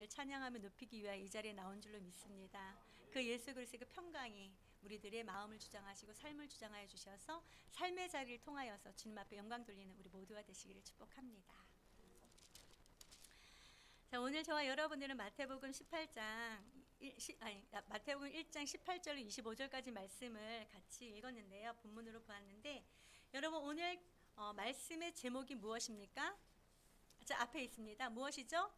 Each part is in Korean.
찬양하며 높이기 위하여 이 자리에 나온 줄로 믿습니다. 그 예수 그리스도의 그 평강이 우리들의 마음을 주장하시고 삶을 주장하여 주셔서 삶의 자리를 통하여서 주님 앞에 영광 돌리는 우리 모두가 되시기를 축복합니다. 자, 오늘 저와 여러분들은 마태복음 18장 마태복음 1장 18절로 25절까지 말씀을 같이 읽었는데요. 본문으로 보았는데 여러분 오늘 말씀의 제목이 무엇입니까? 자, 앞에 있습니다. 무엇이죠?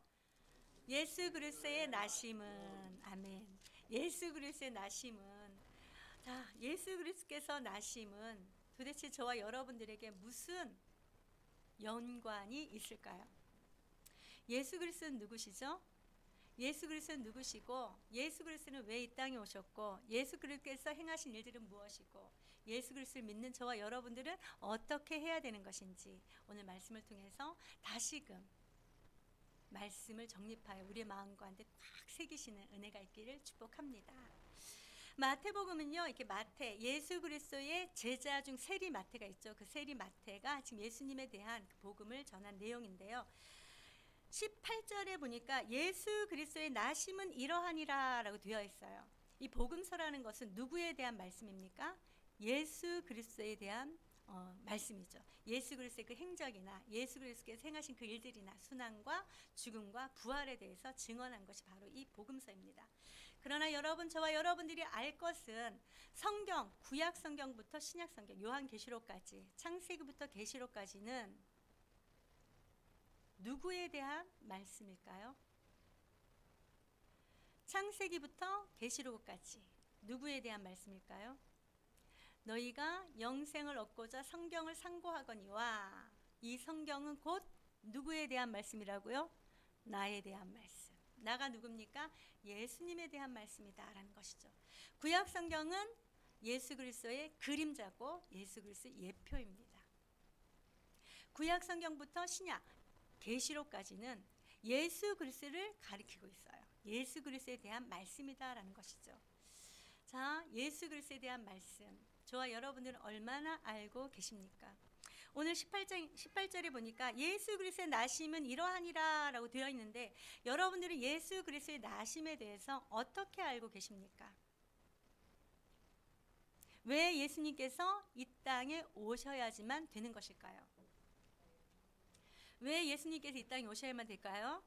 예수 그리스도의 나심은. 아멘. 예수 그리스도의 나심은. 자, 예수 그리스도께서 나심은 도대체 저와 여러분들에게 무슨 연관이 있을까요? 예수 그리스도는 누구시죠? 예수 그리스도는 누구시고 예수 그리스도는 왜 이 땅에 오셨고 예수 그리스도께서 행하신 일들은 무엇이고 예수 그리스도를 믿는 저와 여러분들은 어떻게 해야 되는 것인지 오늘 말씀을 통해서 다시금 말씀을 정립하여 우리의 마음과 한데 꽉 새기시는 은혜가 있기를 축복합니다. 마태복음은요, 이렇게 마태, 예수 그리스도의 제자 중 세리 마태가 있죠. 그 세리 마태가 지금 예수님에 대한 그 복음을 전한 내용인데요. 18절에 보니까 예수 그리스도의 나심은 이러하니라 라고 되어 있어요. 이 복음서라는 것은 누구에 대한 말씀입니까? 예수 그리스도에 대한 말씀이죠. 예수 그리스도의 그 행적이나 예수 그리스도께서 행하신 그 일들이나 순환과 죽음과 부활에 대해서 증언한 것이 바로 이 복음서입니다. 그러나 여러분, 저와 여러분들이 알 것은 성경, 구약 성경부터 신약 성경, 요한계시록까지, 창세기부터 계시록까지는 누구에 대한 말씀일까요? 창세기부터 계시록까지 누구에 대한 말씀일까요? 너희가 영생을 얻고자 성경을 상고하거니와 이 성경은 곧 누구에 대한 말씀이라고요? 나에 대한 말씀. 나가 누굽니까? 예수님에 대한 말씀이다 라는 것이죠. 구약 성경은 예수 그리스도의 그림자고 예수 그리스도의 예표입니다. 구약 성경부터 신약 계시록까지는 예수 그리스도를 가리키고 있어요. 예수 그리스도에 대한 말씀이다라는 것이죠. 자, 예수 그리스도에 대한 말씀, 저와 여러분들은 얼마나 알고 계십니까? 오늘 18절에 보니까 예수 그리스도의 나심은 이러하니라 라고 되어 있는데 여러분들은 예수 그리스도의 나심에 대해서 어떻게 알고 계십니까? 왜 예수님께서 이 땅에 오셔야지만 되는 것일까요? 왜 예수님께서 이 땅에 오셔야만 될까요?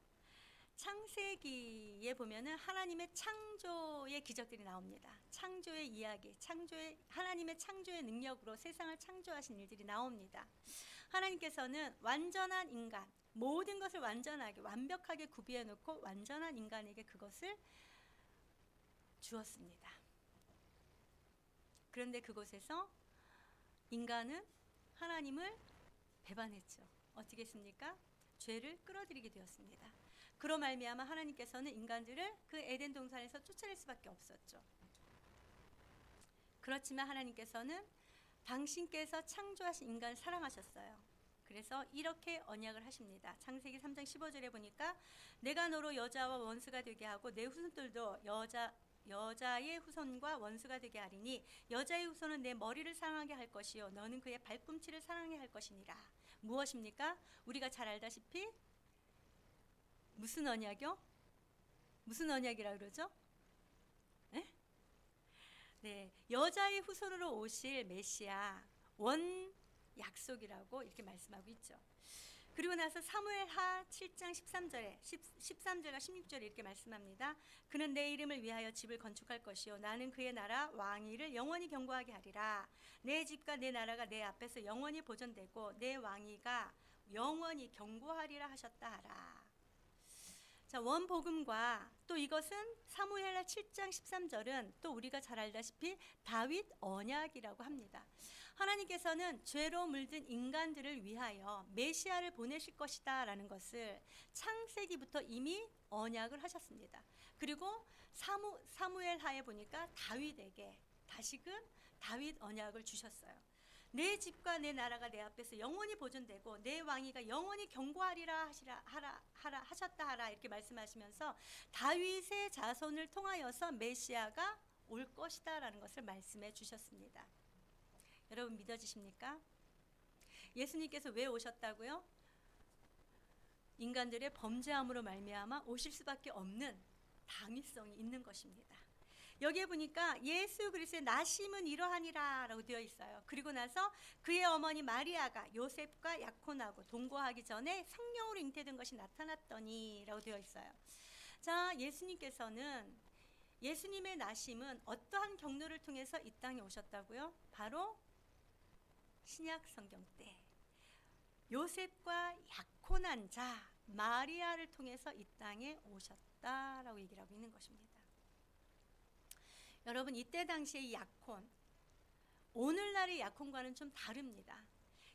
창세기에 보면은 하나님의 창조의 기적들이 나옵니다. 창조의 이야기, 하나님의 창조의 능력으로 세상을 창조하신 일들이 나옵니다. 하나님께서는 완전한 인간, 모든 것을 완전하게, 완벽하게 구비해 놓고 완전한 인간에게 그것을 주었습니다. 그런데 그곳에서 인간은 하나님을 배반했죠. 어떻게 했습니까? 죄를 끌어들이게 되었습니다. 그로 말미암아 하나님께서는 인간들을 그 에덴 동산에서 쫓아낼 수밖에 없었죠. 그렇지만 하나님께서는 당신께서 창조하신 인간을 사랑하셨어요. 그래서 이렇게 언약을 하십니다. 창세기 3장 15절에 보니까 내가 너로 여자와 원수가 되게 하고 내 후손들도 여자의 후손과 원수가 되게 하리니 여자의 후손은 내 머리를 사랑하게 할 것이요 너는 그의 발꿈치를 사랑하게 할 것이니라. 무엇입니까? 우리가 잘 알다시피 무슨 언약이요? 무슨 언약이라 그러죠? 네, 여자의 후손으로 오실 메시아 원 약속이라고 이렇게 말씀하고 있죠. 그리고 나서 사무엘하 7장 13절과 16절에 이렇게 말씀합니다. 그는 내 이름을 위하여 집을 건축할 것이요 나는 그의 나라 왕위를 영원히 경고하게 하리라. 내 집과 내 나라가 내 앞에서 영원히 보존되고 내 왕위가 영원히 경고하리라 하셨다 하라. 자, 원복음과 또 이것은 사무엘하 7장 13절은 또 우리가 잘 알다시피 다윗 언약이라고 합니다. 하나님께서는 죄로 물든 인간들을 위하여 메시아를 보내실 것이다 라는 것을 창세기부터 이미 언약을 하셨습니다. 그리고 사무엘하에 보니까 다윗에게 다시금 다윗 언약을 주셨어요. 내 집과 내 나라가 내 앞에서 영원히 보존되고 내 왕위가 영원히 경고하리라 하셨다 하라 이렇게 말씀하시면서 다윗의 자손을 통하여서 메시아가 올 것이다 라는 것을 말씀해 주셨습니다. 여러분 믿어지십니까? 예수님께서 왜 오셨다고요? 인간들의 범죄함으로 말미암아 오실 수밖에 없는 당위성이 있는 것입니다. 여기에 보니까 예수 그리스도의 나심은 이러하니라 라고 되어 있어요. 그리고 나서 그의 어머니 마리아가 요셉과 약혼하고 동거하기 전에 성령으로 잉태된 것이 나타났더니 라고 되어 있어요. 자, 예수님의 나심은 어떠한 경로를 통해서 이 땅에 오셨다고요? 바로 신약 성경 때 요셉과 약혼한 자 마리아를 통해서 이 땅에 오셨다라고 얘기를 하고 있는 것입니다. 여러분, 이때 당시의 약혼, 오늘날의 약혼과는 좀 다릅니다.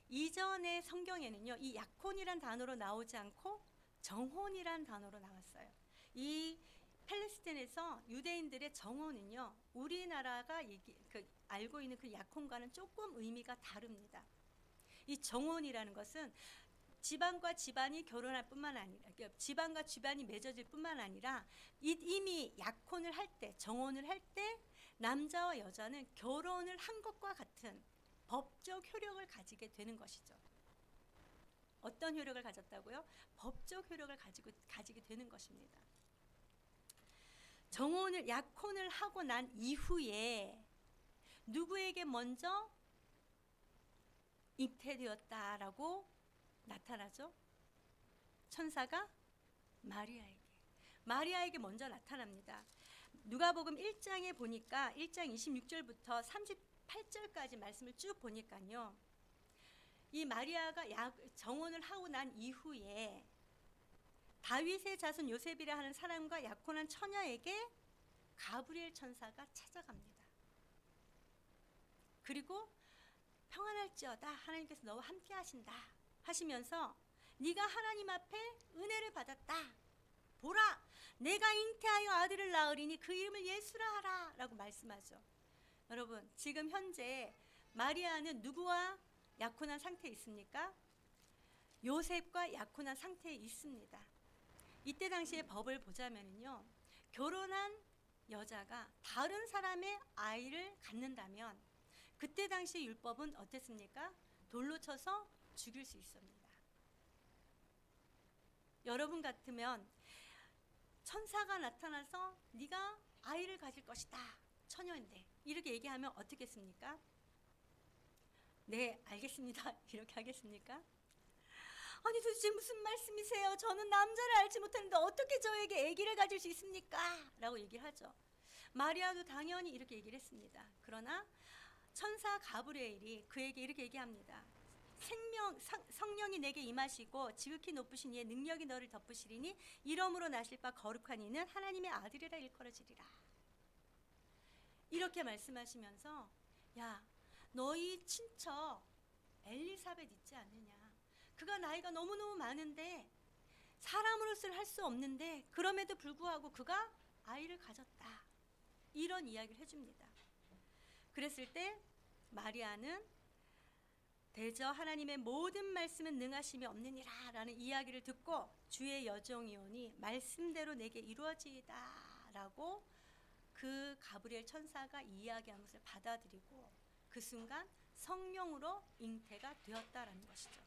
이전의 성경에는요, 이 약혼이란 단어로 나오지 않고 정혼이란 단어로 나왔어요. 이 팔레스타인에서 유대인들의 정혼은요, 우리나라가 알고 있는 그 약혼과는 조금 의미가 다릅니다. 이 정혼이라는 것은 집안과 집안이 결혼할 뿐만 아니라, 집안과 집안이 맺어질 뿐만 아니라 이미 약혼을 할 때, 정혼을 할 때 남자와 여자는 결혼을 한 것과 같은 법적 효력을 가지게 되는 것이죠. 어떤 효력을 가졌다고요? 법적 효력을 가지게 되는 것입니다. 약혼을 하고 난 이후에 누구에게 먼저 잉태되었다라고 나타나죠? 천사가 마리아에게 먼저 나타납니다. 누가복음 1장에 보니까 1장 26절부터 38절까지 말씀을 쭉 보니까요, 이 마리아가 정혼을 하고 난 이후에 다윗의 자손 요셉이라 하는 사람과 약혼한 처녀에게 가브리엘 천사가 찾아갑니다. 그리고 평안할지어다, 하나님께서 너와 함께 하신다 하시면서 네가 하나님 앞에 은혜를 받았다. 보라, 내가 잉태하여 아들을 낳으리니 그 이름을 예수라 하라 라고 말씀하죠. 여러분, 지금 현재 마리아는 누구와 약혼한 상태에 있습니까? 요셉과 약혼한 상태에 있습니다. 이때 당시의 법을 보자면요, 결혼한 여자가 다른 사람의 아이를 갖는다면 그때 당시 율법은 어땠습니까? 돌로 쳐서 죽일 수 있습니다. 여러분 같으면 천사가 나타나서 네가 아이를 가질 것이다, 처녀인데, 이렇게 얘기하면 어떻겠습니까? 네, 알겠습니다. 이렇게 하겠습니까? 아니, 도대체 무슨 말씀이세요? 저는 남자를 알지 못하는데 어떻게 저에게 아기를 가질 수 있습니까? 라고 얘기를 하죠. 마리아도 당연히 이렇게 얘기를 했습니다. 그러나 천사 가브리엘이 그에게 이렇게 얘기합니다. 성령이 내게 임하시고 지극히 높으신 이의 능력이 너를 덮으시리니 이러므로 나실 바 거룩한 이는 하나님의 아들이라 일컬어지리라. 이렇게 말씀하시면서, 야, 너희 친척 엘리사벳 있지 않느냐, 그가 나이가 너무너무 많은데 사람으로서는 할 수 없는데 그럼에도 불구하고 그가 아이를 가졌다, 이런 이야기를 해줍니다. 그랬을 때 마리아는 대저 하나님의 모든 말씀은 능하심이 없느니라 라는 이야기를 듣고 주의 여종이오니 말씀대로 내게 이루어지이다 라고 그 가브리엘 천사가 이야기한 것을 받아들이고 그 순간 성령으로 잉태가 되었다라는 것이죠.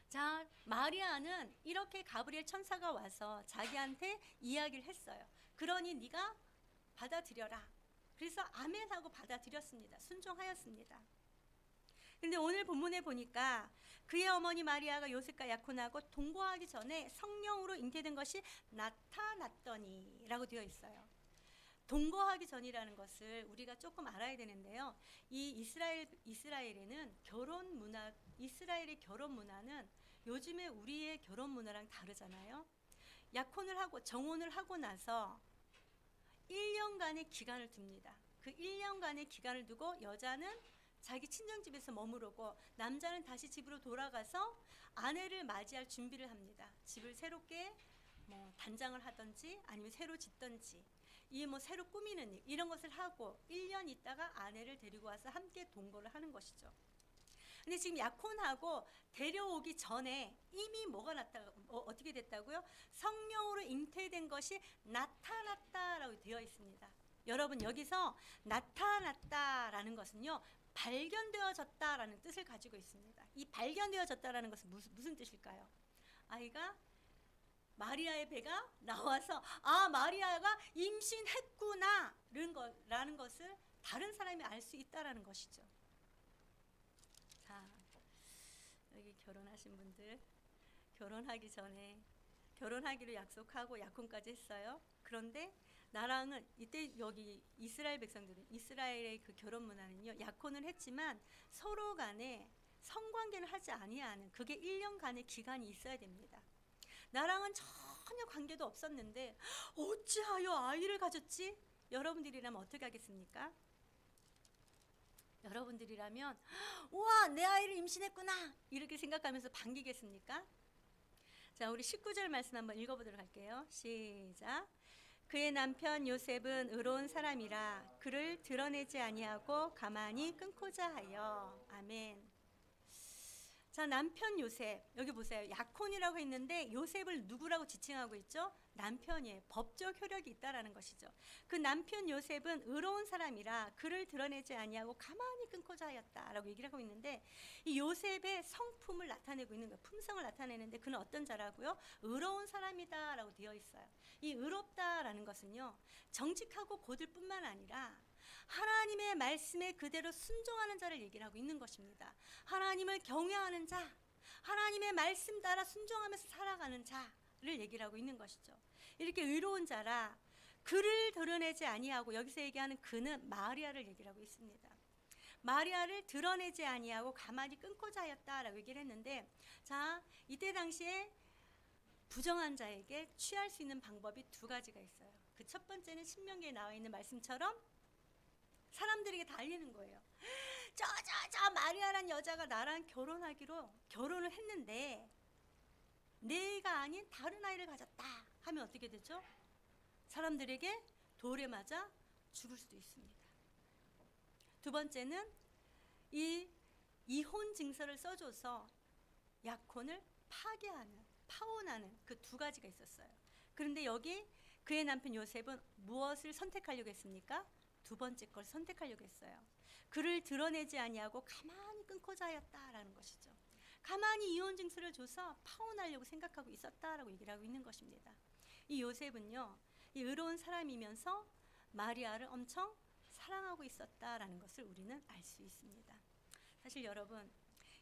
자, 마리아는 이렇게 가브리엘 천사가 와서 자기한테 이야기를 했어요. 그러니 네가 받아들여라. 그래서 아멘 하고 받아들였습니다. 순종하였습니다. 근데 오늘 본문에 보니까 그의 어머니 마리아가 요셉과 약혼하고 동거하기 전에 성령으로 잉태된 것이 나타났더니 라고 되어 있어요. 동거하기 전이라는 것을 우리가 조금 알아야 되는데요. 이 이스라엘에는 이스라엘의 결혼 문화는 요즘에 우리의 결혼 문화랑 다르잖아요. 약혼을 하고 정혼을 하고 나서 1년간의 기간을 둡니다. 그 1년간의 기간을 두고 여자는 자기 친정집에서 머무르고 남자는 다시 집으로 돌아가서 아내를 맞이할 준비를 합니다. 집을 새롭게 단장을 하든지 아니면 새로 짓든지 새로 꾸미는 일, 이런 것을 하고 1년 있다가 아내를 데리고 와서 함께 동거를 하는 것이죠. 근데 지금 약혼하고 데려오기 전에 이미 어떻게 됐다고요? 성령으로 잉태된 것이 나타났다라고 되어 있습니다. 여러분, 여기서 나타났다라는 것은요, 발견되어졌다라는 뜻을 가지고 있습니다. 이 발견되어졌다라는 것은 무슨 뜻일까요? 아이가 마리아의 배가 나와서 마리아가 임신했구나 라는 것을 다른 사람이 알 수 있다라는 것이죠. 자, 여기 결혼하신 분들 결혼하기 전에 결혼하기로 약속하고 약혼까지 했어요. 그런데 나랑은 이때 여기 이스라엘 백성들은 이스라엘의 그 결혼 문화는요, 약혼을 했지만 서로 간에 성관계를 하지 아니하는 그게 1년간의 기간이 있어야 됩니다. 나랑은 전혀 관계도 없었는데 어찌하여 아이를 가졌지? 여러분들이라면 어떻게 하겠습니까? 여러분들이라면 우와, 내 아이를 임신했구나 이렇게 생각하면서 반기겠습니까? 자, 우리 19절 말씀 한번 읽어보도록 할게요. 시작. 그의 남편 요셉은 의로운 사람이라 그를 드러내지 아니하고 가만히 끊고자 하여. 아멘. 자, 남편 요셉, 여기 보세요. 약혼이라고 했는데 요셉을 누구라고 지칭하고 있죠? 남편이에요. 법적 효력이 있다라는 것이죠. 그 남편 요셉은 의로운 사람이라 그를 드러내지 아니하고 가만히 끊고자 하였다라고 얘기를 하고 있는데, 이 요셉의 성품을 나타내고 있는 거예요. 품성을 나타내는데 그는 어떤 자라고요? 의로운 사람이다라고 되어 있어요. 이 의롭다라는 것은요, 정직하고 고들 뿐만 아니라 하나님의 말씀에 그대로 순종하는 자를 얘기를 하고 있는 것입니다. 하나님을 경외하는 자, 하나님의 말씀 따라 순종하면서 살아가는 자를 얘기를 하고 있는 것이죠. 이렇게 의로운 자라 그를 드러내지 아니하고, 여기서 얘기하는 그는 마리아를 얘기를 하고 있습니다. 마리아를 드러내지 아니하고 가만히 끊고자 하였다라고 얘기를 했는데, 자, 이때 당시에 부정한 자에게 취할 수 있는 방법이 두 가지가 있어요. 그 첫 번째는 신명기에 나와 있는 말씀처럼 사람들에게 다 알리는 거예요. 저 마리아란 여자가 나랑 결혼을 했는데 내가 아닌 다른 아이를 가졌다 하면 어떻게 되죠? 사람들에게 돌에 맞아 죽을 수도 있습니다. 두 번째는 이 이혼 증서를 써줘서 약혼을 파혼하는 그 두 가지가 있었어요. 그런데 여기 그의 남편 요셉은 무엇을 선택하려고 했습니까? 두 번째 걸 선택하려고 했어요. 그를 드러내지 아니하고 가만히 끊고자 하였다라는 것이죠. 가만히 이혼 증서를 줘서 파혼하려고 생각하고 있었다라고 얘기를 하고 있는 것입니다. 이 요셉은요, 이 의로운 사람이면서 마리아를 엄청 사랑하고 있었다라는 것을 우리는 알 수 있습니다. 사실 여러분,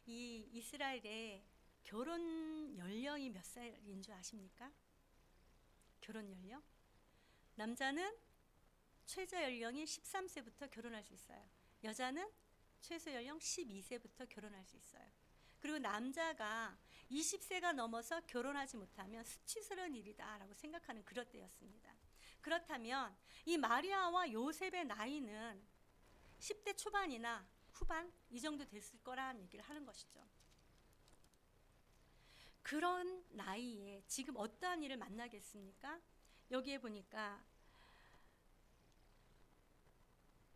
이 이스라엘의 결혼 연령이 몇 살인 줄 아십니까? 결혼 연령? 남자는 최저 연령이 13세부터 결혼할 수 있어요. 여자는 최소 연령 12세부터 결혼할 수 있어요. 그리고 남자가 20세가 넘어서 결혼하지 못하면 수치스러운 일이다라고 생각하는 그럴 때였습니다. 그렇다면 이 마리아와 요셉의 나이는 10대 초반이나 후반 이 정도 됐을 거라는 얘기를 하는 것이죠. 그런 나이에 지금 어떠한 일을 만나겠습니까? 여기에 보니까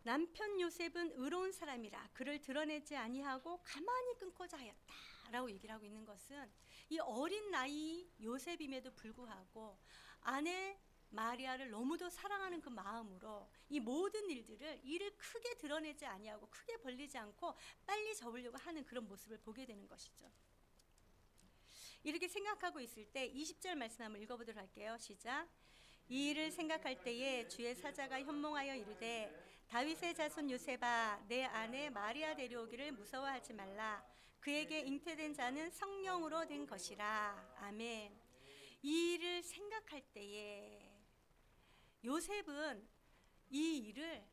남편 요셉은 의로운 사람이라 그를 드러내지 아니하고 가만히 끊고자 하였다라고 얘기를 하고 있는 것은, 이 어린 나이 요셉임에도 불구하고 아내 마리아를 너무도 사랑하는 그 마음으로 이 모든 일을 크게 드러내지 아니하고 크게 벌리지 않고 빨리 접으려고 하는 그런 모습을 보게 되는 것이죠. 이렇게 생각하고 있을 때 20절 말씀 한번 읽어보도록 할게요. 시작. 이 일을 생각할 때에 주의 사자가 현몽하여 이르되 다윗의 자손 요셉아, 내 아내 마리아 데려오기를 무서워하지 말라. 그에게 잉태된 자는 성령으로 된 것이라. 아멘. 이 일을 생각할 때에 요셉은 이 일을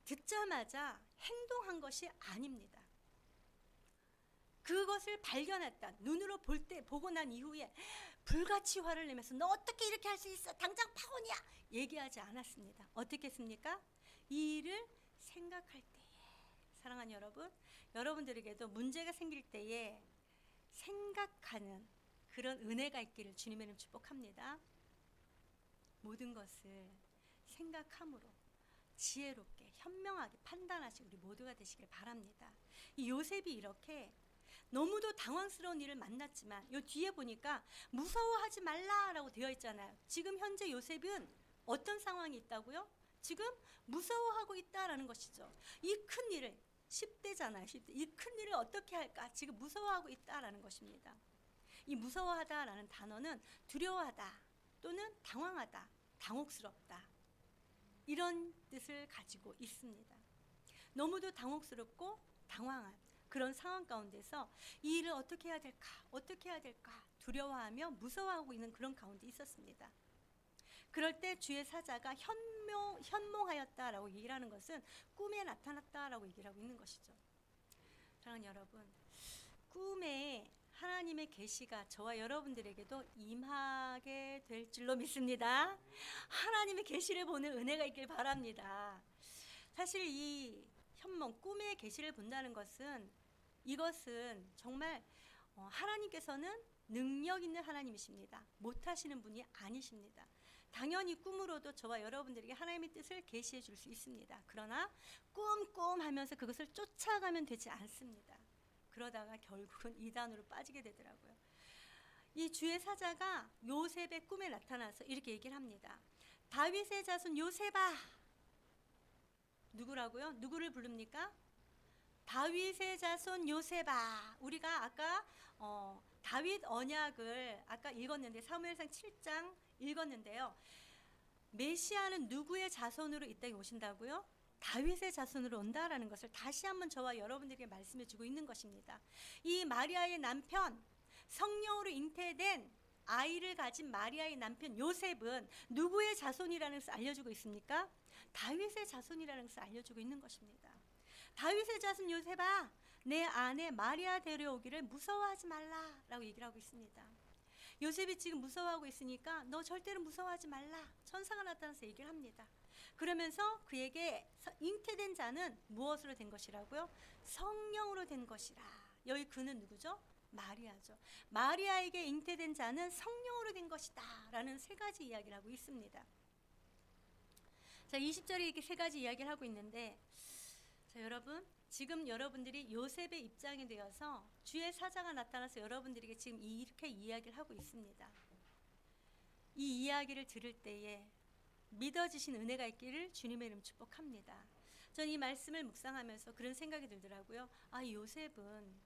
듣자마자 행동한 것이 아닙니다. 그것을 발견했다. 눈으로 보고 난 이후에 불같이 화를 내면서 너 어떻게 이렇게 할 수 있어? 당장 파혼이야! 얘기하지 않았습니다. 어떻게 했습니까? 이 일을 생각할 때에, 사랑하는 여러분, 여러분들에게도 문제가 생길 때에 생각하는 그런 은혜가 있기를 주님의 이름으로 축복합니다. 모든 것을 생각함으로 지혜롭게 현명하게 판단하시고 우리 모두가 되시길 바랍니다. 이 요셉이 이렇게 너무도 당황스러운 일을 만났지만 이 뒤에 보니까 무서워하지 말라라고 되어 있잖아요. 지금 현재 요셉은 어떤 상황이 있다고요? 지금 무서워하고 있다라는 것이죠. 이 큰 일을, 10대잖아요. 10대. 이 큰일을 어떻게 할까? 지금 무서워하고 있다라는 것입니다. 이 무서워하다라는 단어는 두려워하다 또는 당황하다, 당혹스럽다 이런 뜻을 가지고 있습니다. 너무도 당혹스럽고 당황한 그런 상황 가운데서 이 일을 어떻게 해야 될까? 어떻게 해야 될까? 두려워하며 무서워하고 있는 그런 가운데 있었습니다. 그럴 때 주의 사자가 현몽하였다라고 얘기를 하는 것은 꿈에 나타났다라고 얘기를 하고 있는 것이죠. 사랑하는 여러분, 꿈에 하나님의 계시가 저와 여러분들에게도 임하게 될 줄로 믿습니다. 하나님의 계시를 보는 은혜가 있길 바랍니다. 사실 이 현몽, 꿈의 계시를 본다는 것은 이것은 정말 하나님께서는 능력 있는 하나님이십니다. 못하시는 분이 아니십니다. 당연히 꿈으로도 저와 여러분들에게 하나님의 뜻을 계시해 줄 수 있습니다. 그러나 꿈하면서 그것을 쫓아가면 되지 않습니다. 그러다가 결국은 이단으로 빠지게 되더라고요. 이 주의 사자가 요셉의 꿈에 나타나서 이렇게 얘기를 합니다. 다윗의 자손 요셉아. 누구라고요? 누구를 부릅니까? 다윗의 자손 요셉아. 우리가 아까 다윗 언약을 아까 읽었는데 사무엘상 7장 읽었는데요. 메시아는 누구의 자손으로 이 땅에 오신다고요? 다윗의 자손으로 온다라는 것을 다시 한번 저와 여러분들에게 말씀해 주고 있는 것입니다. 이 마리아의 남편, 성령으로 잉태된 아이를 가진 마리아의 남편 요셉은 누구의 자손이라는 것을 알려주고 있습니까? 다윗의 자손이라는 것을 알려주고 있는 것입니다. 다윗의 자손 요셉아, 내 아내 마리아 데려오기를 무서워하지 말라라고 얘기를 하고 있습니다. 요셉이 지금 무서워하고 있으니까 너 절대로 무서워하지 말라. 천사가 나타나서 얘기를 합니다. 그러면서 그에게 잉태된 자는 무엇으로 된 것이라고요? 성령으로 된 것이라. 여기 그는 누구죠? 마리아죠. 마리아에게 잉태된 자는 성령으로 된 것이다 라는 세 가지 이야기를 하고 있습니다. 자, 20절에 이렇게 세 가지 이야기를 하고 있는데, 자, 여러분, 지금 여러분들이 요셉의 입장이 되어서 주의 사자가 나타나서 여러분들에게 지금 이렇게 이야기를 하고 있습니다. 이 이야기를 들을 때에 믿어지신 은혜가 있기를 주님의 이름 축복합니다. 저는 이 말씀을 묵상하면서 그런 생각이 들더라고요. 아, 요셉은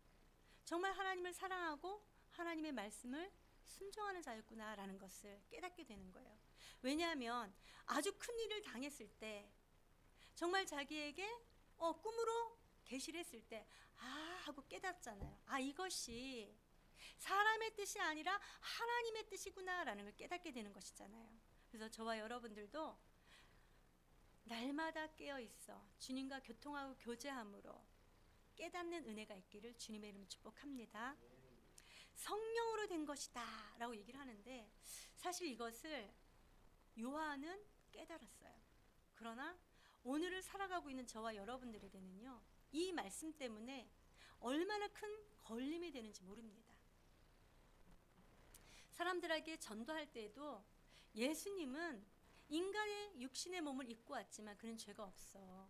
정말 하나님을 사랑하고 하나님의 말씀을 순종하는 자였구나라는 것을 깨닫게 되는 거예요. 왜냐하면 아주 큰 일을 당했을 때 정말 자기에게 꿈으로 계시를 했을 때 하고 깨닫잖아요. 이것이 사람의 뜻이 아니라 하나님의 뜻이구나라는 걸 깨닫게 되는 것이잖아요. 그래서 저와 여러분들도 날마다 깨어있어 주님과 교통하고 교제함으로 깨닫는 은혜가 있기를 주님의 이름 축복합니다. 성령으로 된 것이다 라고 얘기를 하는데, 사실 이것을 요한은 깨달았어요. 그러나 오늘을 살아가고 있는 저와 여러분들에게는요, 이 말씀 때문에 얼마나 큰 걸림이 되는지 모릅니다. 사람들에게 전도할 때에도 예수님은 인간의 육신의 몸을 입고 왔지만 그는 죄가 없어.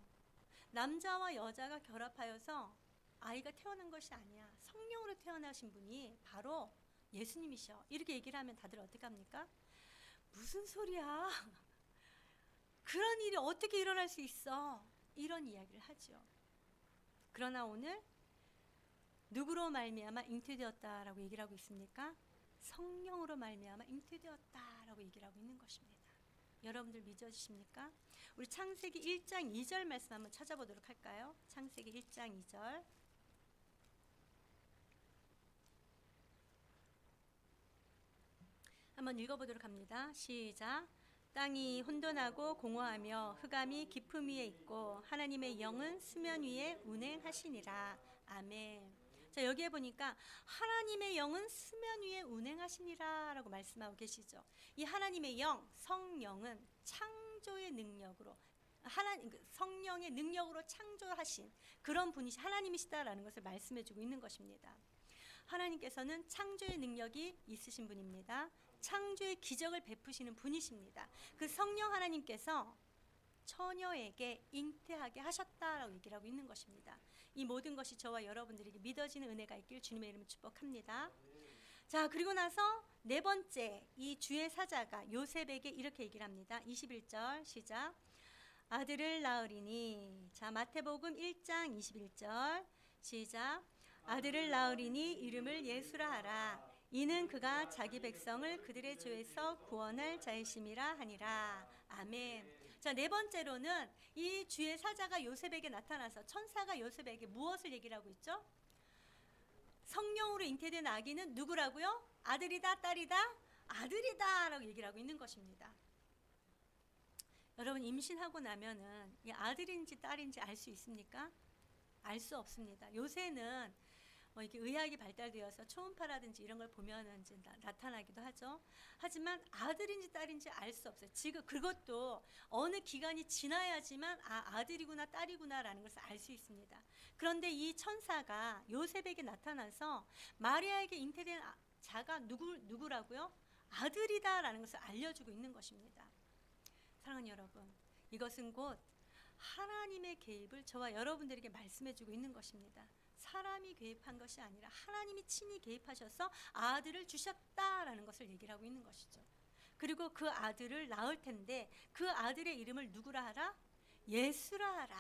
남자와 여자가 결합하여서 아이가 태어난 것이 아니야. 성령으로 태어나신 분이 바로 예수님이셔. 이렇게 얘기를 하면 다들 어떻게 합니까? 무슨 소리야? 그런 일이 어떻게 일어날 수 있어? 이런 이야기를 하죠. 그러나 오늘 누구로 말미암아 잉태되었다라고 얘기를 하고 있습니까? 성령으로 말미암아 잉태되었다라고 얘기를 하고 있는 것입니다. 여러분들 믿어지십니까? 우리 창세기 1장 2절 말씀 한번 찾아보도록 할까요? 창세기 1장 2절. 한번 읽어보도록 합니다. 시작. 땅이 혼돈하고 공허하며 흑암이 깊음 위에 있고 하나님의 영은 수면 위에 운행하시니라. 아멘. 자, 여기에 보니까 하나님의 영은 수면 위에 운행하시니라 라고 말씀하고 계시죠. 이 하나님의 영, 성령은 창조의 능력으로 성령의 능력으로 창조하신 그런 분이 하나님이시다라는 것을 말씀해주고 있는 것입니다. 하나님께서는 창조의 능력이 있으신 분입니다. 창조의 기적을 베푸시는 분이십니다. 그 성령 하나님께서 처녀에게 잉태하게 하셨다라고 얘기를 하고 있는 것입니다. 이 모든 것이 저와 여러분들에게 믿어지는 은혜가 있길 주님의 이름으로 축복합니다. 자, 그리고 나서 네 번째 이 주의 사자가 요셉에게 이렇게 얘기를 합니다. 21절 시작. 아들을 낳으리니. 자, 마태복음 1장 21절 시작. 아들을 낳으리니 이름을 예수라 하라. 이는 그가 자기 백성을 그들의 죄에서 구원할 자이심이라 하니라. 아멘. 자, 네 번째로는 이 주의 사자가 요셉에게 나타나서 천사가 요셉에게 무엇을 얘기를 하고 있죠? 성령으로 잉태된 아기는 누구라고요? 아들이다, 딸이다? 아들이다 라고 얘기를 하고 있는 것입니다. 여러분, 임신하고 나면은 이 아들인지 딸인지 알 수 있습니까? 알 수 없습니다. 요새는 뭐 이렇게 의학이 발달되어서 초음파라든지 이런 걸 보면은 이제 나타나기도 하죠. 하지만 아들인지 딸인지 알 수 없어요. 지금 그것도 어느 기간이 지나야지만 아들이구나 딸이구나라는 것을 알 수 있습니다. 그런데 이 천사가 요셉에게 나타나서 마리아에게 잉태된 자가 누구라고요? 아들이다라는 것을 알려주고 있는 것입니다. 사랑하는 여러분, 이것은 곧 하나님의 개입을 저와 여러분들에게 말씀해주고 있는 것입니다. 사람이 개입한 것이 아니라 하나님이 친히 개입하셔서 아들을 주셨다라는 것을 얘기를 하고 있는 것이죠. 그리고 그 아들을 낳을 텐데 그 아들의 이름을 누구라 하라? 예수라 하라.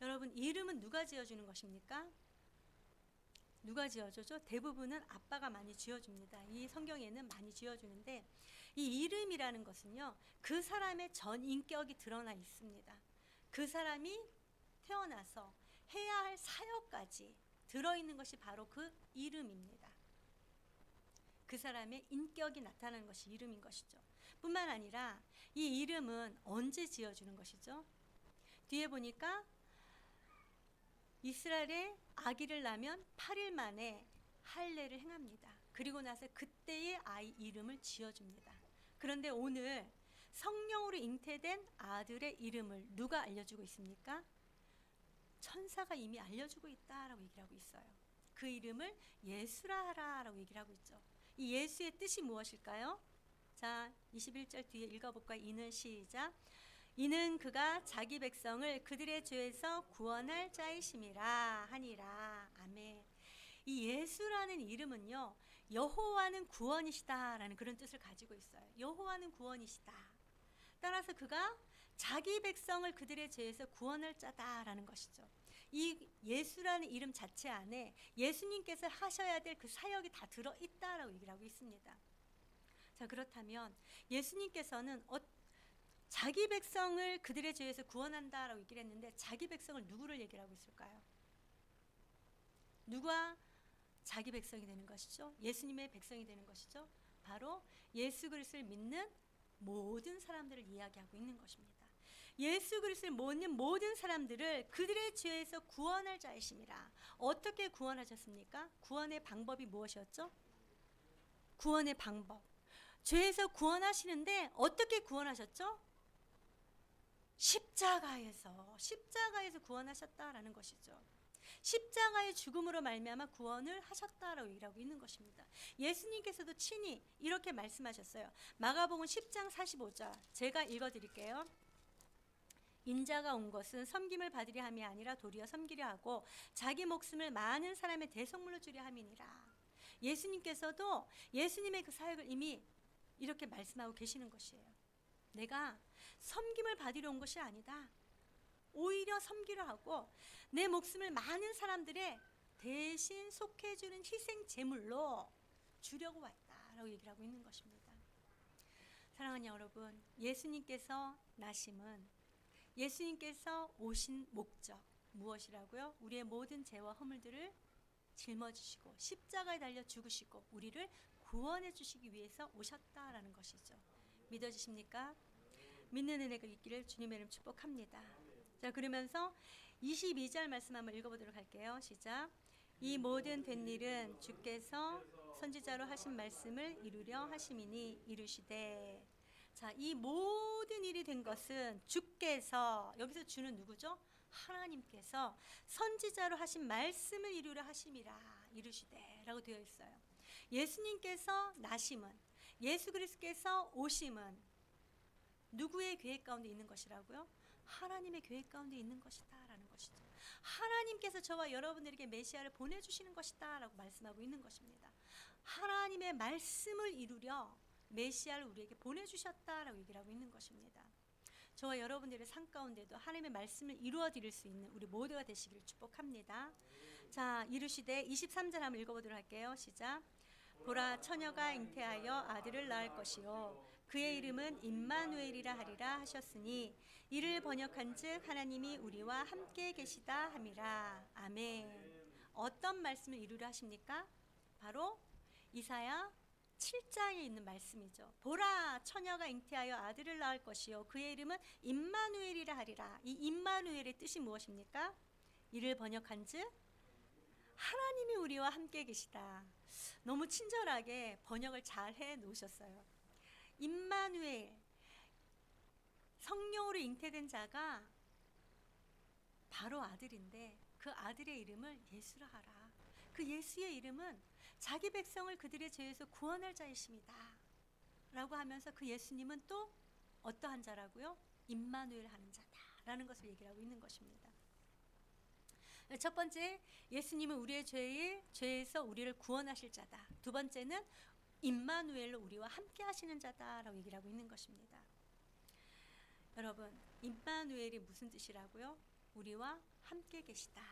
여러분, 이름은 누가 지어주는 것입니까? 누가 지어주죠? 대부분은 아빠가 많이 지어줍니다. 이 성경에는 많이 지어주는데 이 이름이라는 것은요, 그 사람의 전 인격이 드러나 있습니다. 그 사람이 태어나서 해야 할 사역까지 들어있는 것이 바로 그 이름입니다. 그 사람의 인격이 나타나는 것이 이름인 것이죠. 뿐만 아니라 이 이름은 언제 지어주는 것이죠? 뒤에 보니까 이스라엘의 아기를 낳으면 8일 만에 할례를 행합니다. 그리고 나서 그때의 아이 이름을 지어줍니다. 그런데 오늘 성령으로 잉태된 아들의 이름을 누가 알려주고 있습니까? 천사가 이미 알려주고 있다라고 얘기를 하고 있어요. 그 이름을 예수라 하라라고 얘기를 하고 있죠. 이 예수의 뜻이 무엇일까요? 자, 21절 뒤에 읽어볼까요? 이는 시작. 이는 그가 자기 백성을 그들의 죄에서 구원할 자이심이라 하니라. 아멘. 이 예수라는 이름은요, 여호와는 구원이시다라는 그런 뜻을 가지고 있어요. 여호와는 구원이시다. 따라서 그가 자기 백성을 그들의 죄에서 구원할 자다라는 것이죠. 이 예수라는 이름 자체 안에 예수님께서 하셔야 될 그 사역이 다 들어있다라고 얘기를 하고 있습니다. 자, 그렇다면 예수님께서는 자기 백성을 그들의 죄에서 구원한다라고 얘기를 했는데 자기 백성을 누구를 얘기를 하고 있을까요? 누가 자기 백성이 되는 것이죠? 예수님의 백성이 되는 것이죠? 바로 예수 그리스도를 믿는 모든 사람들을 이야기하고 있는 것입니다. 예수 그리스도를 믿는 모든 사람들을 그들의 죄에서 구원할 자이심이라. 어떻게 구원하셨습니까? 구원의 방법이 무엇이었죠? 구원의 방법. 죄에서 구원하시는데 어떻게 구원하셨죠? 십자가에서 구원하셨다라는 것이죠. 십자가의 죽음으로 말미암아 구원을 하셨다라고 얘기하고 있는 것입니다. 예수님께서도 친히 이렇게 말씀하셨어요. 마가복음 10장 45절 제가 읽어드릴게요. 인자가 온 것은 섬김을 받으려 함이 아니라 도리어 섬기려 하고 자기 목숨을 많은 사람의 대속물로 주려 함이니라. 예수님께서도 예수님의 그 사역을 이미 이렇게 말씀하고 계시는 것이에요. 내가 섬김을 받으려 온 것이 아니다. 오히려 섬기려 하고 내 목숨을 많은 사람들의 대신 속해주는 희생 제물로 주려고 왔다라고 얘기를 하고 있는 것입니다. 사랑하는 여러분, 예수님께서 나심은 예수님께서 오신 목적 무엇이라고요? 우리의 모든 죄와 허물들을 짊어지시고 십자가에 달려 죽으시고 우리를 구원해 주시기 위해서 오셨다라는 것이죠. 믿어지십니까? 믿는 은혜가 있기를 주님의 이름 축복합니다. 자, 그러면서 22절 말씀 한번 읽어보도록 할게요. 시작. 이 모든 된 일은 주께서 선지자로 하신 말씀을 이루려 하심이니 이루시되. 자, 이 모든 일이 된 것은 주께서, 여기서 주는 누구죠? 하나님께서 선지자로 하신 말씀을 이루려 하심이라 이루시되 라고 되어 있어요. 예수님께서 나심은, 예수 그리스도께서 오심은 누구의 계획 가운데 있는 것이라고요? 하나님의 계획 가운데 있는 것이다 라는 것이죠. 하나님께서 저와 여러분들에게 메시아를 보내주시는 것이다 라고 말씀하고 있는 것입니다. 하나님의 말씀을 이루려 메시아를 우리에게 보내주셨다라고 얘기를 하고 있는 것입니다. 저와 여러분들의 삶 가운데도 하나님의 말씀을 이루어 드릴 수 있는 우리 모두가 되시기를 축복합니다. 자, 이르시되 23절 한번 읽어보도록 할게요. 시작. 보라, 처녀가 잉태하여 아들을 낳을 것이요 그의 이름은 임마누엘이라 하리라 하셨으니 이를 번역한즉 하나님이 우리와 함께 계시다 함이라. 아멘. 어떤 말씀을 이루려 하십니까? 바로 이사야 7장에 있는 말씀이죠. 보라, 처녀가 잉태하여 아들을 낳을 것이요 그의 이름은 임마누엘이라 하리라. 이 임마누엘의 뜻이 무엇입니까? 이를 번역한즉 하나님이 우리와 함께 계시다. 너무 친절하게 번역을 잘 해 놓으셨어요. 임마누엘, 성령으로 잉태된 자가 바로 아들인데 그 아들의 이름을 예수라 하라. 그 예수의 이름은 자기 백성을 그들의 죄에서 구원할 자이십니다 라고 하면서 그 예수님은 또 어떠한 자라고요? 임마누엘 하는 자다라는 것을 얘기를 하고 있는 것입니다. 첫 번째, 예수님은 우리의 죄에서 우리를 구원하실 자다. 두 번째는 임마누엘로 우리와 함께 하시는 자다라고 얘기를 하고 있는 것입니다. 여러분, 임마누엘이 무슨 뜻이라고요? 우리와 함께 계시다.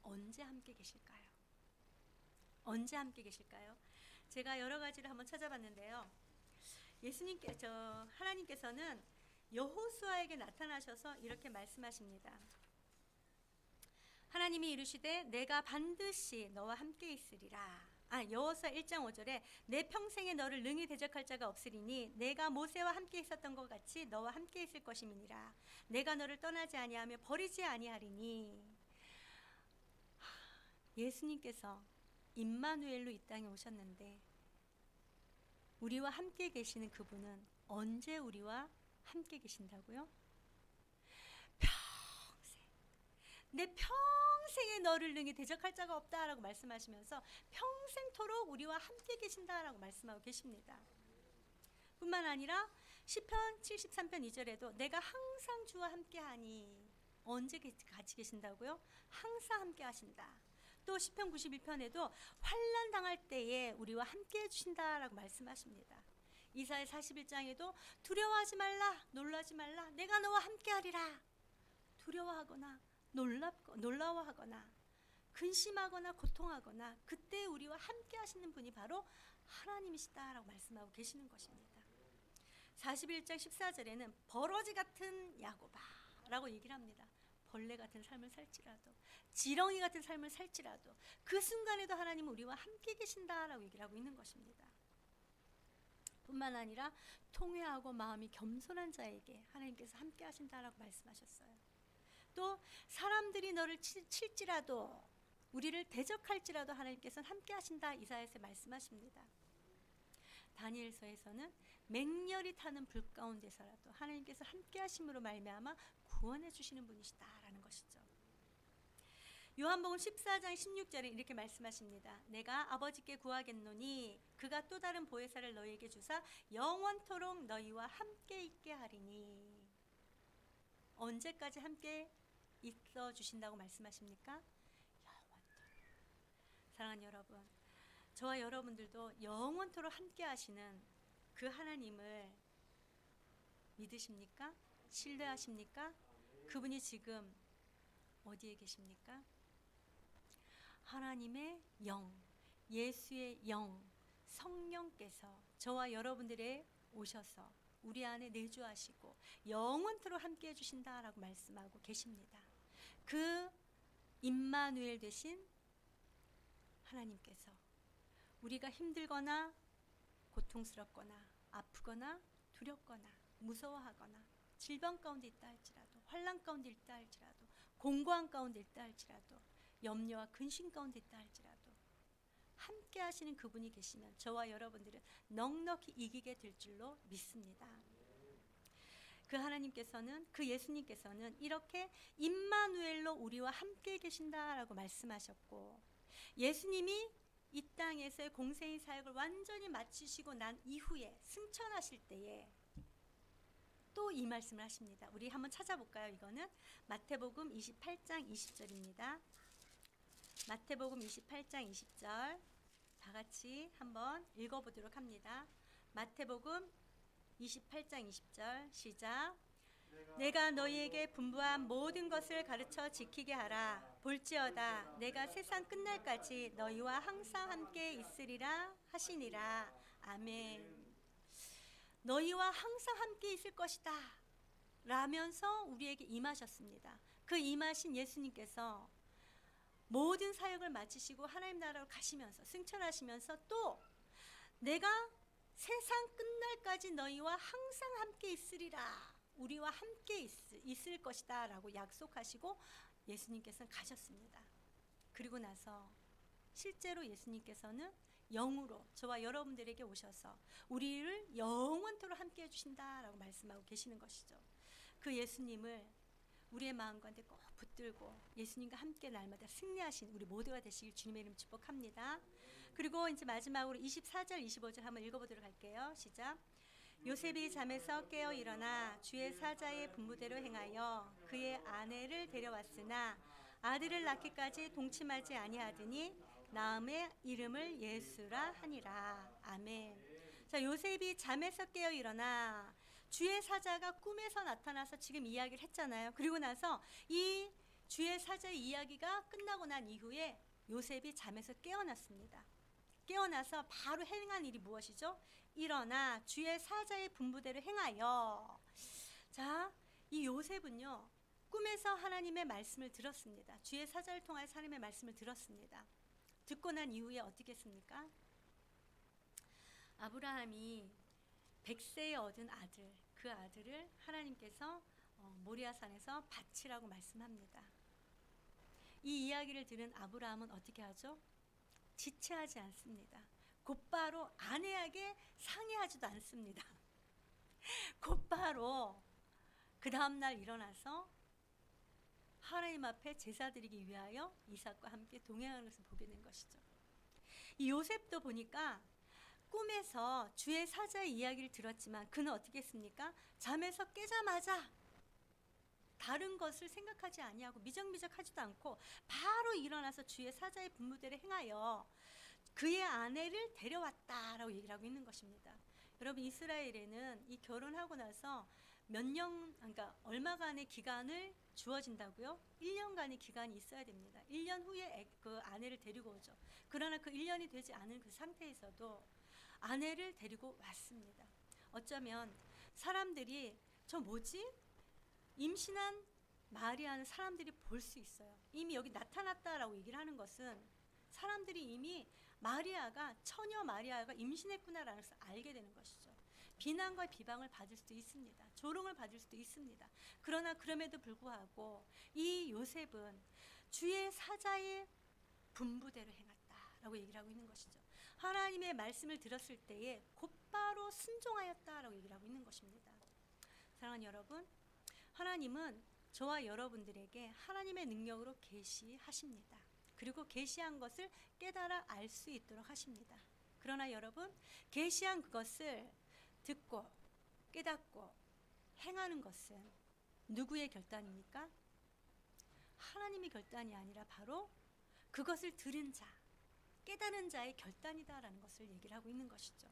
언제 함께 계실까요? 언제 함께 계실까요? 제가 여러 가지를 한번 찾아봤는데요. 하나님께서는 여호수아에게 나타나셔서 이렇게 말씀하십니다. 하나님이 이르시되 내가 반드시 너와 함께 있으리라. 여호수아 1장 5절에 내 평생에 너를 능히 대적할 자가 없으리니 내가 모세와 함께 있었던 것 같이 너와 함께 있을 것임이니라. 내가 너를 떠나지 아니하며 버리지 아니하리니. 예수님께서 임마누엘로 이 땅에 오셨는데 우리와 함께 계시는 그분은 언제 우리와 함께 계신다고요? 평생, 내 평생에 너를 능히 대적할 자가 없다라고 말씀하시면서 평생토록 우리와 함께 계신다라고 말씀하고 계십니다. 뿐만 아니라 시편 73편 2절에도 내가 항상 주와 함께하니. 언제 같이 계신다고요? 항상 함께 하신다. 또 시편 91편에도 환난 당할 때에 우리와 함께 해주신다라고 말씀하십니다. 이사야 41장에도 두려워하지 말라, 놀라지 말라, 내가 너와 함께하리라. 두려워하거나 놀라워하거나 근심하거나 고통하거나 그때 우리와 함께 하시는 분이 바로 하나님이시다라고 말씀하고 계시는 것입니다. 41장 14절에는 버러지 같은 야곱아 라고 얘기를 합니다. 벌레 같은 삶을 살지라도, 지렁이 같은 삶을 살지라도 그 순간에도 하나님은 우리와 함께 계신다라고 얘기를 하고 있는 것입니다. 뿐만 아니라 통회하고 마음이 겸손한 자에게 하나님께서 함께 하신다라고 말씀하셨어요. 또 사람들이 너를 칠지라도, 우리를 대적할지라도 하나님께서는 함께 하신다, 이사야서 말씀하십니다. 다니엘서에서는 맹렬히 타는 불 가운데서라도 하나님께서 함께 하심으로 말미암아 구원해 주시는 분이시다라는 것이죠. 요한복음 14장 16절에 이렇게 말씀하십니다. 내가 아버지께 구하겠노니 그가 또 다른 보혜사를 너희에게 주사 영원토록 너희와 함께 있게 하리니. 언제까지 함께 있어 주신다고 말씀하십니까? 영원토록. 사랑하는 여러분, 저와 여러분들도 영원토록 함께 하시는 그 하나님을 믿으십니까? 신뢰하십니까? 그분이 지금 어디에 계십니까? 하나님의 영, 예수의 영, 성령께서 저와 여러분들에 오셔서 우리 안에 내주하시고 영원토록 함께 해주신다라고 말씀하고 계십니다. 그 임마누엘 되신 하나님께서 우리가 힘들거나 고통스럽거나 아프거나 두렵거나 무서워하거나 질병 가운데 있다 할지라도, 환난 가운데 있다 할지라도, 공고한 가운데 있다 할지라도, 염려와 근심 가운데 있다 할지라도 함께 하시는 그분이 계시면 저와 여러분들은 넉넉히 이기게 될 줄로 믿습니다. 그 하나님께서는, 그 예수님께서는 이렇게 임마누엘로 우리와 함께 계신다라고 말씀하셨고, 예수님이 이 땅에서의 공생의 사역을 완전히 마치시고 난 이후에 승천하실 때에 또 이 말씀을 하십니다. 우리 한번 찾아볼까요? 이거는 마태복음 28장 20절입니다. 마태복음 28장 20절 다 같이 한번 읽어보도록 합니다. 마태복음 28장 20절 시작. 내가 너희에게 분부한 모든 것을 가르쳐 지키게 하라. 볼지어다 내가 세상 끝날까지 너희와 항상 함께 있으리라 하시니라. 아멘. 너희와 항상 함께 있을 것이다 라면서 우리에게 임하셨습니다. 그 임하신 예수님께서 모든 사역을 마치시고 하나님 나라로 가시면서 승천하시면서 또 내가 세상 끝날까지 너희와 항상 함께 있으리라, 우리와 함께 있을 것이다 라고 약속하시고 예수님께서는 가셨습니다. 그리고 나서 실제로 예수님께서는 영으로 저와 여러분들에게 오셔서 우리를 영원토록 함께 해주신다라고 말씀하고 계시는 것이죠. 그 예수님을 우리의 마음 가운데 꼭 붙들고 예수님과 함께 날마다 승리하신 우리 모두가 되시길 주님의 이름 축복합니다. 그리고 이제 마지막으로 24절 25절 한번 읽어보도록 할게요. 시작. 요셉이 잠에서 깨어 일어나 주의 사자의 분부대로 행하여 그의 아내를 데려왔으나 아들을 낳기까지 동침하지 아니하더니 낳음의 이름을 예수라 하니라. 아멘. 자, 요셉이 잠에서 깨어 일어나 주의 사자가 꿈에서 나타나서 지금 이야기를 했잖아요. 그리고 나서 이 주의 사자의 이야기가 끝나고 난 이후에 요셉이 잠에서 깨어났습니다. 깨어나서 바로 행한 일이 무엇이죠? 일어나 주의 사자의 분부대로 행하여. 자, 이 요셉은요 꿈에서 하나님의 말씀을 들었습니다. 주의 사자를 통하여 하나님의 말씀을 들었습니다. 듣고 난 이후에 어떻게 했습니까? 아브라함이 100세에 얻은 아들, 그 아들을 하나님께서 모리아산에서 바치라고 말씀합니다. 이 이야기를 들은 아브라함은 어떻게 하죠? 지체하지 않습니다. 곧바로 아내에게 상의하지도 않습니다. 곧바로 그 다음날 일어나서 하나님 앞에 제사 드리기 위하여 이삭과 함께 동행하는 것을 보게 된 것이죠. 이 요셉도 보니까 꿈에서 주의 사자의 이야기를 들었지만 그는 어떻게 했습니까? 잠에서 깨자마자 다른 것을 생각하지 아니하고 미적미적하지도 않고 바로 일어나서 주의 사자의 분부대로 행하여 그의 아내를 데려왔다라고 얘기를 하고 있는 것입니다. 여러분, 이스라엘에는 이 결혼하고 나서 몇 년, 그러니까 얼마간의 기간을 주어진다고요? 1년간의 기간이 있어야 됩니다. 1년 후에 그 아내를 데리고 오죠. 그러나 그 1년이 되지 않은 그 상태에서도 아내를 데리고 왔습니다. 어쩌면 사람들이 저 뭐지? 임신한 마리아는 사람들이 볼 수 있어요. 이미 여기 나타났다라고 얘기를 하는 것은 사람들이 이미 마리아가, 처녀 마리아가 임신했구나라는 것을 알게 되는 것이죠. 비난과 비방을 받을 수도 있습니다. 조롱을 받을 수도 있습니다. 그러나 그럼에도 불구하고 이 요셉은 주의 사자의 분부대로 행했다라고 얘기를 하고 있는 것이죠. 하나님의 말씀을 들었을 때에 곧바로 순종하였다라고 얘기를 하고 있는 것입니다. 사랑하는 여러분, 하나님은 저와 여러분들에게 하나님의 능력으로 계시하십니다. 그리고 계시한 것을 깨달아 알 수 있도록 하십니다. 그러나 여러분, 계시한 그것을 듣고 깨닫고 행하는 것은 누구의 결단입니까? 하나님의 결단이 아니라 바로 그것을 들은 자, 깨달은 자의 결단이다라는 것을 얘기를 하고 있는 것이죠.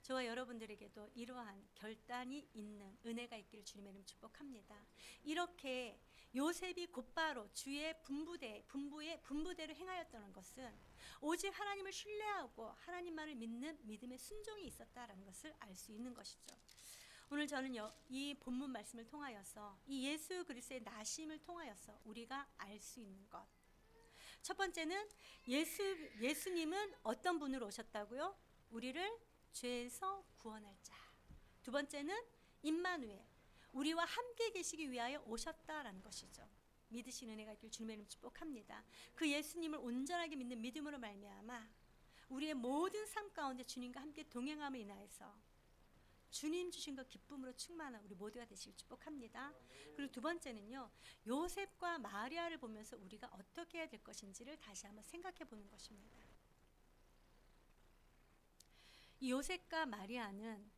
저와 여러분들에게도 이러한 결단이 있는 은혜가 있기를 주님의 이름 축복합니다. 이렇게 요셉이 곧바로 주의 분부대로 행하였다는 것은 오직 하나님을 신뢰하고 하나님만을 믿는 믿음의 순종이 있었다라는 것을 알 수 있는 것이죠. 오늘 저는 이 본문 말씀을 통하여서 이 예수 그리스도의 나심을 통하여서 우리가 알 수 있는 것. 첫 번째는 예수님은 어떤 분으로 오셨다고요? 우리를 죄에서 구원할 자. 두 번째는 임마누엘, 우리와 함께 계시기 위하여 오셨다라는 것이죠. 믿으시는 은혜가 있길 주님의 이름 축복합니다. 그 예수님을 온전하게 믿는 믿음으로 말미암아 우리의 모든 삶 가운데 주님과 함께 동행함을 인하여서 주님 주신 것 기쁨으로 충만한 우리 모두가 되시길 축복합니다. 그리고 두 번째는요, 요셉과 마리아를 보면서 우리가 어떻게 해야 될 것인지를 다시 한번 생각해 보는 것입니다. 이 요셉과 마리아는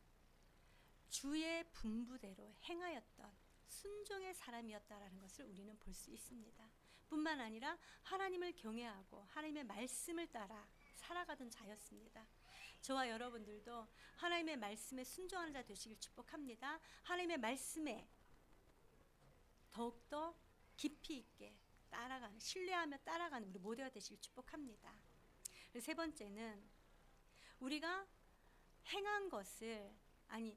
주의 분부대로 행하였던 순종의 사람이었다라는 것을 우리는 볼 수 있습니다. 뿐만 아니라 하나님을 경외하고 하나님의 말씀을 따라 살아가던 자였습니다. 저와 여러분들도 하나님의 말씀에 순종하는 자 되시길 축복합니다. 하나님의 말씀에 더욱더 깊이 있게 따라가는, 신뢰하며 따라가는 우리 모두가 되시길 축복합니다. 그리고 세 번째는 우리가 행한 것을, 아니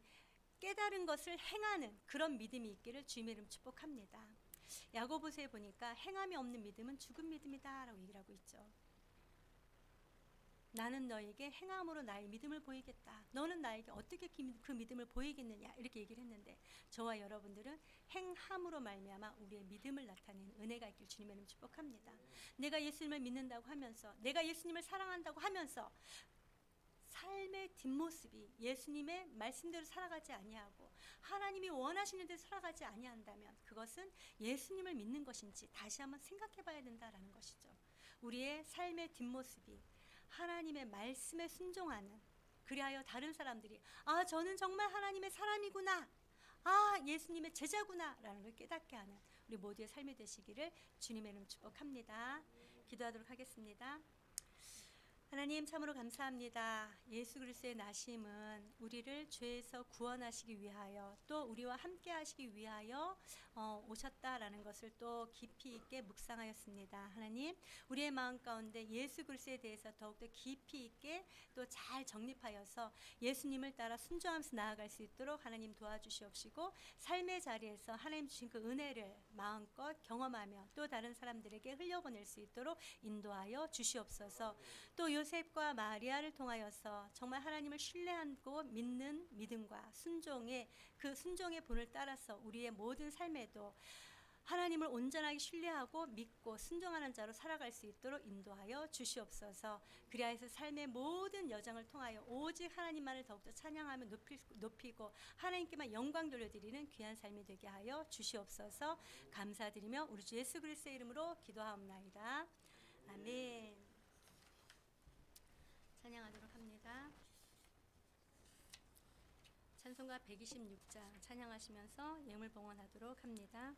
깨달은 것을 행하는 그런 믿음이 있기를 주님의 이름 축복합니다. 야고보서에 보니까 행함이 없는 믿음은 죽은 믿음이다 라고 얘기를 하고 있죠. 나는 너에게 행함으로 나의 믿음을 보이겠다. 너는 나에게 어떻게 그 믿음을 보이겠느냐 이렇게 얘기를 했는데, 저와 여러분들은 행함으로 말미암아 우리의 믿음을 나타내는 은혜가 있길 주님의 이름 축복합니다. 내가 예수님을 믿는다고 하면서, 내가 예수님을 사랑한다고 하면서 삶의 뒷모습이 예수님의 말씀대로 살아가지 아니하고 하나님이 원하시는 대로 살아가지 아니한다면 그것은 예수님을 믿는 것인지 다시 한번 생각해 봐야 된다라는 것이죠. 우리의 삶의 뒷모습이 하나님의 말씀에 순종하는, 그리하여 다른 사람들이 아 저는 정말 하나님의 사람이구나, 아 예수님의 제자구나 라는 걸 깨닫게 하는 우리 모두의 삶이 되시기를 주님의 이름 축복합니다. 기도하도록 하겠습니다. 하나님 참으로 감사합니다. 예수 그리스도의 나심은 우리를 죄에서 구원하시기 위하여 또 우리와 함께 하시기 위하여 오셨다라는 것을 또 깊이 있게 묵상하였습니다. 하나님, 우리의 마음 가운데 예수 그리스도에 대해서 더욱더 깊이 있게 또 잘 정립하여서 예수님을 따라 순종하면서 나아갈 수 있도록 하나님 도와주시옵시고, 삶의 자리에서 하나님 주신 그 은혜를 마음껏 경험하며 또 다른 사람들에게 흘려보낼 수 있도록 인도하여 주시옵소서. 또 요셉과 마리아를 통하여서 정말 하나님을 신뢰하고 믿는 믿음과 순종의 그 순종의 본을 따라서 우리의 모든 삶에도 하나님을 온전하게 신뢰하고 믿고 순종하는 자로 살아갈 수 있도록 인도하여 주시옵소서. 그리하여서 삶의 모든 여정을 통하여 오직 하나님만을 더욱더 찬양하며 높이고 하나님께만 영광 돌려드리는 귀한 삶이 되게 하여 주시옵소서. 감사드리며 우리 주 예수 그리스도의 이름으로 기도하옵나이다. 아멘. 찬양하도록 합니다. 찬송가 126장 찬양하시면서 예물 봉헌하도록 합니다.